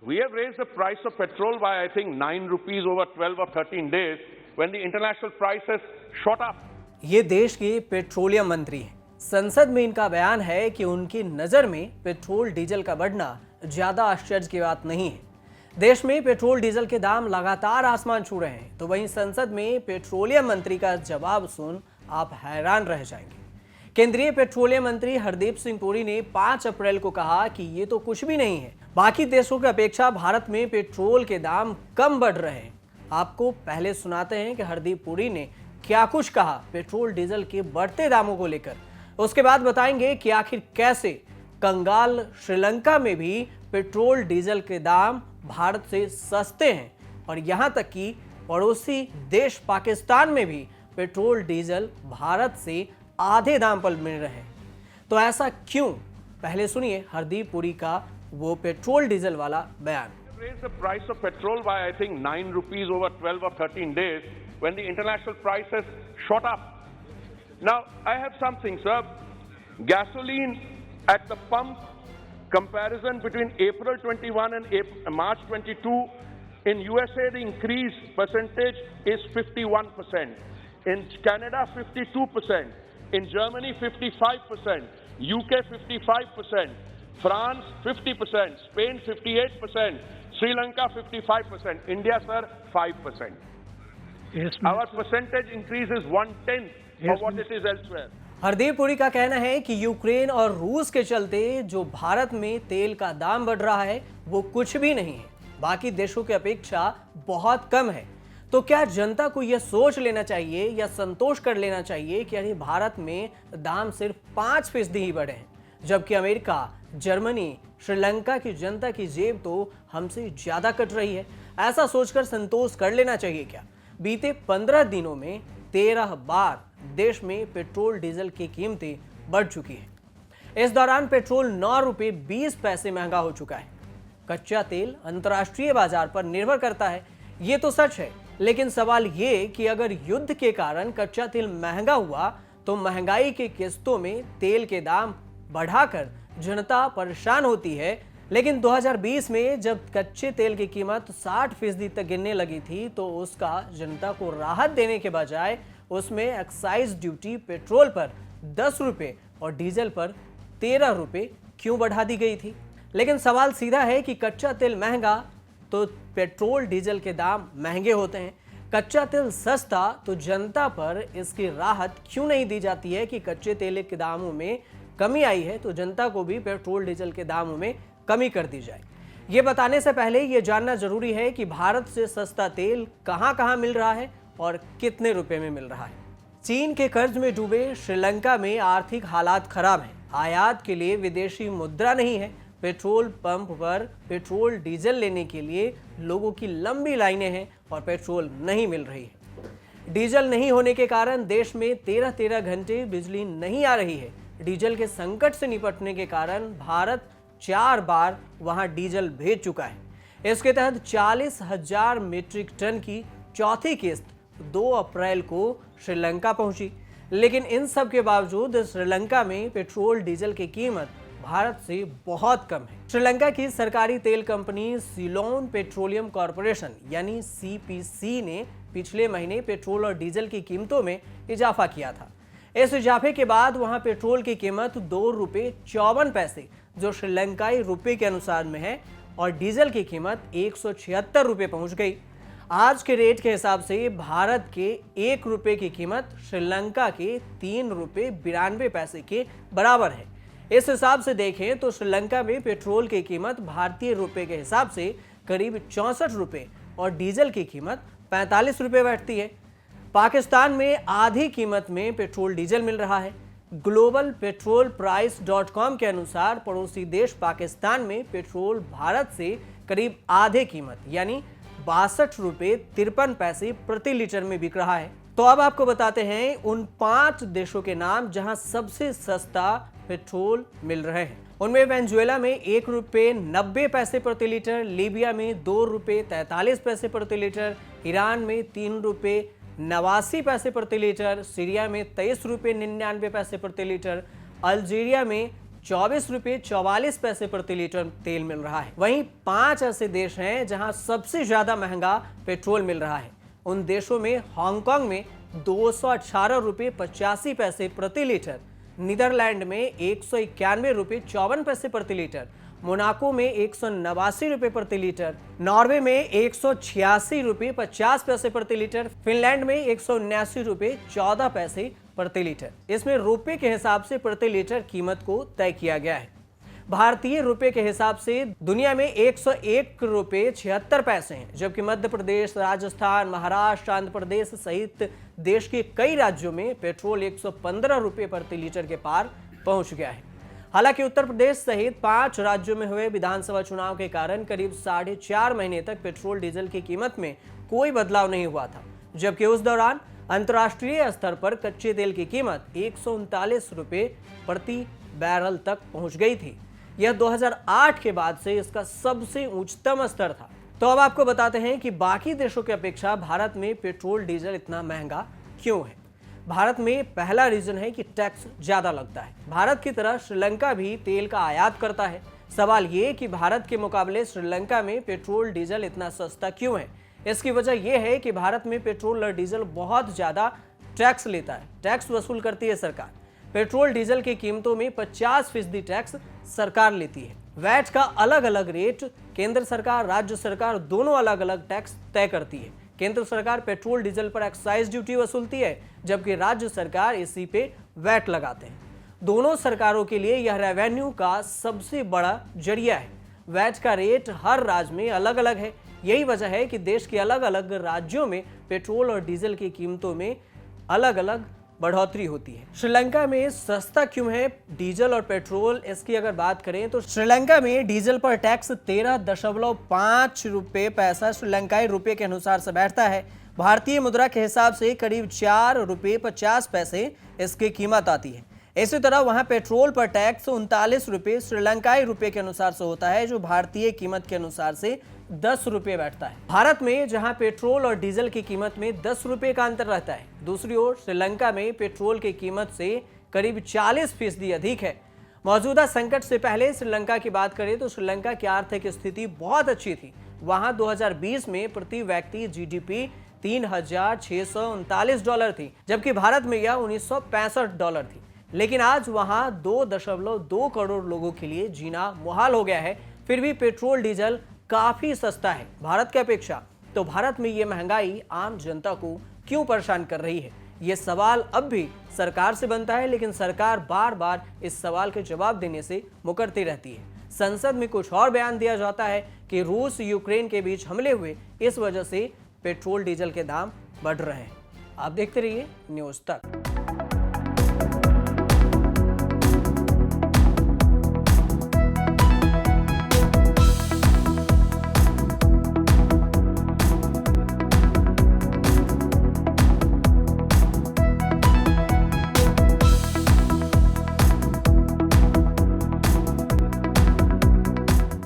We have raised the price of petrol by, I think, 9 rupees over 12 or 13 days when the international price has shot up. ये देश के petroleum मंत्री हैं। संसद में इनका बयान है कि उनकी नज़र में पेट्रोल डीजल का बढ़ना ज़्यादा आश्चर्य की बात नहीं है। देश में पेट्रोल डीजल के दाम लगातार आसमान छू रहे हैं, तो वहीं संसद में पेट्रोलियम मंत्री का जवाब सुन आप हैरान रह जाएंगे। केंद्रीय पेट्रोलियम मंत्री हरदीप सिंह पुरी ने 5 अप्रैल को कहा कि ये तो कुछ भी नहीं है, बाकी देशों की अपेक्षा भारत में पेट्रोल के दाम कम बढ़ रहे हैं। आपको पहले सुनाते हैं कि हरदीप पुरी ने क्या कुछ कहा पेट्रोल डीजल के बढ़ते दामों को लेकर। उसके बाद बताएंगे कि आखिर कैसे कंगाल श्रीलंका में भी पेट्रोल डीजल के दाम भारत से सस्ते हैं और यहां तक कि पड़ोसी देश पाकिस्तान में भी पेट्रोल डीजल भारत से आधे दाम पर मिल रहे हैं। तो ऐसा क्यों? पहले सुनिए हरदीप पुरी का वो पेट्रोल डीजल वाला बयान। Raised the price of petrol by, I think, 9 rupees over 12 or 13 days when the international price has shot up. Now, I have something, sir. Gasoline at the pump, comparison between April 21 and March 22, in USA the increase percentage is 51%, in Canada 52%, in Germany 55%, UK 55%, France 50%, Spain 58%, Sri Lanka 55%, India, sir, 5%. Yes, Our percentage increase is 1/10 of what it is elsewhere. Hardeep Puri का कहना है कि Ukraine और रूस के चलते जो भारत में तेल का दाम बढ़ रहा है वो कुछ भी नहीं है, बाकी देशों की अपेक्षा बहुत कम है। तो क्या जनता को यह सोच लेना चाहिए या संतोष कर लेना चाहिए कि अरे भारत में दाम सिर्फ 5% ही बढ़े हैं, जबकि अमेरिका, जर्मनी, श्रीलंका की जनता की जेब तो हमसे ज्यादा कट रही है? ऐसा सोचकर संतोष कर लेना चाहिए क्या? बीते 15 दिनों में 13 बार देश में पेट्रोल डीजल की कीमतें बढ़ चुकी है। इस दौरान पेट्रोल 9 रुपये 20 पैसे महंगा हो चुका है। कच्चा तेल अंतर्राष्ट्रीय बाजार पर निर्भर करता है, ये तो सच है, लेकिन सवाल ये कि अगर युद्ध के कारण कच्चा तेल महंगा हुआ तो महंगाई के किस्तों में तेल के दाम बढ़ाकर जनता परेशान होती है। लेकिन 2020 में जब कच्चे तेल की कीमत 60% तक गिरने लगी थी तो उसका जनता को राहत देने के बजाय उसमें एक्साइज ड्यूटी पेट्रोल पर 10 रुपये और डीजल पर 13 रुपये क्यों बढ़ा दी गई थी? लेकिन सवाल सीधा है कि कच्चा तेल महंगा तो पेट्रोल डीजल के दाम महंगे होते हैं। कच्चा तेल सस्ता तो जनता पर इसकी राहत क्यों नहीं दी जाती है कि कच्चे तेल के दामों में कमी आई है तो जनता को भी पेट्रोल डीजल के दामों में कमी कर दी जाए। ये बताने से पहले ये जानना जरूरी है कि भारत से सस्ता तेल कहां कहां मिल रहा है और कितने रुपए में मिल रहा है। चीन के कर्ज में डूबे श्रीलंका में आर्थिक हालात खराब हैं। आयात के लिए विदेशी मुद्रा नहीं है। पेट्रोल पंप पर पेट्रोल डीजल लेने के लिए लोगों की लंबी लाइनें हैं और पेट्रोल नहीं मिल रही है। डीजल नहीं होने के कारण देश में 13-13 घंटे बिजली नहीं आ रही है। डीजल के संकट से निपटने के कारण भारत 4 बार वहां डीजल भेज चुका है। इसके तहत 40,000 मीट्रिक टन की चौथी किस्त 2 अप्रैल को श्रीलंका पहुंची। लेकिन इन सब के बावजूद श्रीलंका में पेट्रोल डीजल की कीमत भारत से बहुत कम है। श्रीलंका की सरकारी तेल कंपनी सीलोन पेट्रोलियम कॉरपोरेशन यानी CPC ने पिछले महीने पेट्रोल और डीजल की कीमतों में इजाफा किया था। इस इजाफे के बाद वहां पेट्रोल की कीमत 2 रुपये 54 पैसे जो श्रीलंकाई रुपये के अनुसार में है और डीजल की कीमत 176 रुपये पहुंच गई। आज के रेट के हिसाब से भारत के 1 रुपये की कीमत श्रीलंका के 3 रुपये 92 पैसे के बराबर है। इस हिसाब से देखें तो श्रीलंका में पेट्रोल की कीमत भारतीय रुपये के हिसाब से करीब 64 रुपये और डीजल की कीमत 45 रुपये बैठती है। पाकिस्तान में आधी कीमत में पेट्रोल डीजल मिल रहा है। ग्लोबल पेट्रोल प्राइस.com के अनुसार पड़ोसी देश पाकिस्तान में पेट्रोल भारत से करीब आधे कीमत यानी 62 रुपये 53 पैसे प्रति लीटर में बिक रहा है। तो अब आपको बताते हैं उन 5 देशों के नाम जहां सबसे सस्ता पेट्रोल मिल रहे हैं। उनमें वेनेजुएला में 1 रुपये 90 पैसे प्रति लीटर, लीबिया में 2 रुपये 43 पैसे प्रति लीटर, ईरान में 3 रुपये 89 पैसे प्रति लीटर, सीरिया में 23 रुपये 99 पैसे प्रति लीटर, अल्जीरिया में ₹24.44 प्रति लीटर तेल मिल रहा है। वहीं 5 ऐसे देश हैं जहां सबसे ज्यादा महंगा पेट्रोल मिल रहा है। उन देशों में हांगकांग में ₹218.85 प्रति लीटर, नीदरलैंड में ₹191.54 प्रति लीटर, मोनाको में ₹189 प्रति लीटर, नॉर्वे में ₹186.50 प्रति लीटर, फिनलैंड में ₹179.14 प्रति लीटर। इसमें रुपए के हिसाब से प्रति लीटर कीमत को तय किया गया है। भारतीय रुपए के हिसाब से दुनिया में ₹101.76 हैं, जबकि मध्य प्रदेश, राजस्थान, महाराष्ट्र, आंध्र प्रदेश सहित देश के कई राज्यों में पेट्रोल ₹115 प्रति लीटर के पार पहुंच गया है। हालांकि उत्तर प्रदेश सहित 5 राज्यों में हुए विधानसभा चुनाव के कारण करीब 4.5 महीने तक पेट्रोल डीजल की कीमत में कोई बदलाव नहीं हुआ था, जबकि उस दौरान अंतर्राष्ट्रीय स्तर पर कच्चे तेल की कीमत ₹139 प्रति बैरल तक पहुंच गई थी। यह 2008 के बाद से इसका सबसे उच्चतम स्तर था। तो अब आपको बताते हैं कि बाकी देशों की अपेक्षा भारत में पेट्रोल डीजल इतना महंगा क्यों है। भारत में पहला रीजन है कि टैक्स ज्यादा लगता है। भारत की तरह श्रीलंका भी तेल का आयात करता है। सवाल ये कि भारत के मुकाबले श्रीलंका में पेट्रोल डीजल इतना सस्ता क्यों है। इसकी वजह यह है कि भारत में पेट्रोल और डीजल बहुत ज्यादा टैक्स लेता है। टैक्स वसूल करती है सरकार। पेट्रोल डीजल की कीमतों में 50% टैक्स सरकार लेती है। वैट का अलग अलग रेट केंद्र सरकार, राज्य सरकार दोनों अलग अलग टैक्स तय करती है। केंद्र सरकार पेट्रोल डीजल पर एक्साइज ड्यूटी वसूलती है, जबकि राज्य सरकार इसी पे वैट लगाते हैं। दोनों सरकारों के लिए यह रेवेन्यू का सबसे बड़ा जरिया है। वैट का रेट हर राज्य में अलग अलग है। यही वजह है कि देश के अलग अलग राज्यों में पेट्रोल और डीजल की कीमतों में अलग अलग बढ़ोतरी होती है। श्रीलंका में सस्ता क्यों है डीजल और पेट्रोल, इसकी अगर बात करें तो श्रीलंका में डीजल पर टैक्स 13.5 रुपये पैसा श्रीलंकाई रुपये के अनुसार से बैठता है। भारतीय मुद्रा के हिसाब से करीब ₹4.50 इसकी कीमत आती है। इसी तरह वहां पेट्रोल पर टैक्स ₹39 श्रीलंकाई रुपये के अनुसार से होता है, जो भारतीय कीमत के अनुसार से ₹10 बैठता है। भारत में जहां पेट्रोल और डीजल की कीमत में ₹10 का अंतर रहता है, दूसरी ओर श्रीलंका में पेट्रोल की कीमत से करीब 40% अधिक है। मौजूदा संकट से पहले श्रीलंका की बात करें तो श्रीलंका की आर्थिक स्थिति बहुत अच्छी थी। वहां 2020 में प्रति व्यक्ति जीडीपी $3,639 थी, जबकि भारत में यह $1,965 थी। लेकिन आज वहां 2.2 करोड़ लोगों के लिए जीना मुहाल हो गया है। फिर भी पेट्रोल डीजल काफी सस्ता है भारत की अपेक्षा। तो भारत में ये महंगाई आम जनता को क्यों परेशान कर रही है, ये सवाल अब भी सरकार से बनता है, लेकिन सरकार बार बार इस सवाल के जवाब देने से मुकरती रहती है। संसद में कुछ और बयान दिया जाता है कि रूस यूक्रेन के बीच हमले हुए, इस वजह से पेट्रोल डीजल के दाम बढ़ रहे हैं। आप देखते रहिए न्यूज़ तक।